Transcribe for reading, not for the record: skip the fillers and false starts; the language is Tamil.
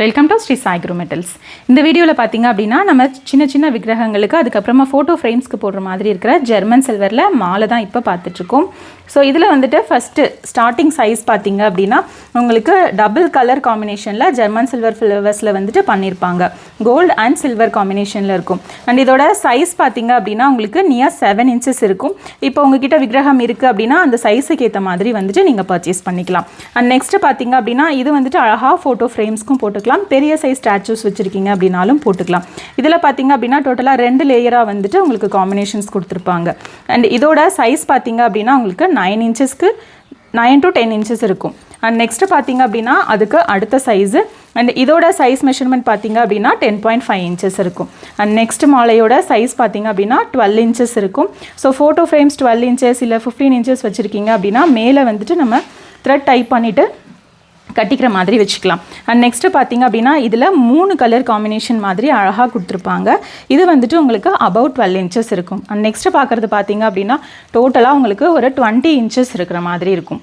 Welcome to Sri Sai Guru metals. இந்த வீடியோவில் பார்த்தீங்க அப்படின்னா நம்ம சின்ன சின்ன விக்கிரகங்களுக்கு அதுக்கப்புறமா ஃபோட்டோ ஃப்ரேம்ஸ்க்கு போடுற மாதிரி இருக்கிற ஜெர்மன் சில்வரில் மாலை தான் இப்போ பார்த்துட்ருக்கோம். ஸோ இதில் வந்துட்டு ஃபஸ்ட்டு ஸ்டார்டிங் சைஸ் பார்த்தீங்க அப்படின்னா உங்களுக்கு டபுள் கலர் காம்பினேஷனில் ஜெர்மன் சில்வர் ஃப்ளவர்ஸில் வந்துட்டு பண்ணியிருப்பாங்க. கோல்டு அண்ட் சில்வர் காம்பினேஷனில் இருக்கும். அண்ட் இதோட சைஸ் பார்த்தீங்க அப்படின்னா உங்களுக்கு நியர் 7 inches இருக்கும். இப்போ உங்ககிட்ட விக்கிரகம் இருக்குது அப்படின்னா அந்த சைஸுக்கு ஏற்ற மாதிரி வந்துட்டு நீங்கள் பர்ச்சேஸ் பண்ணிக்கலாம். அண்ட் நெக்ஸ்ட்டு பார்த்தீங்க அப்படின்னா இது வந்துட்டு அழகாக ஃபோட்டோ ஃப்ரேம்ஸ்க்கும் போட்டுக்கலாம், பெரிய சைஸ் ஸ்டாச்சூஸ் வச்சுருக்கீங்க அப்படின்னாலும் போட்டுக்கலாம். இதில் பார்த்தீங்க அப்படின்னா டோட்டலாக 2 லேயராக வந்துட்டு உங்களுக்கு காம்பினேஷன்ஸ் கொடுத்துருப்பாங்க. அண்ட் இதோட சைஸ் பார்த்தீங்க அப்படின்னா உங்களுக்கு 9 inchesக்கு 9 to 10 inches இருக்கும். அண்ட் நெக்ஸ்ட்டு பார்த்தீங்க அப்படின்னா அதுக்கு அடுத்த சைஸு அண்ட் இதோட சைஸ் மெஷர்மெண்ட் பார்த்தீங்க அப்படின்னா 10.5 inches இருக்கும். அண்ட் நெக்ஸ்ட் மாலையோட சைஸ் பார்த்தீங்க அப்படின்னா 12 inches இருக்கும். ஸோ ஃபோட்டோ ஃப்ரேம்ஸ் 12 inches இல்லை 15 inches வச்சுருக்கீங்க அப்படின்னா மேலே வந்துட்டு நம்ம த்ரெட் டைப் பண்ணிவிட்டு கட்டிக்கிற மாதிரி வச்சுக்கலாம். அண்ட் நெக்ஸ்ட்டு பார்த்தீங்க அப்படின்னா இதில் 3 கலர் காம்பினேஷன் மாதிரி அழகாக கொடுத்துருப்பாங்க. இது வந்துட்டு உங்களுக்கு அபவுட் 12 inches இருக்கும். அண்ட் நெக்ஸ்ட்டு பார்க்குறது பார்த்தீங்க அப்படின்னா டோட்டலாக உங்களுக்கு ஒரு 20 inches இருக்கிற மாதிரி இருக்கும்.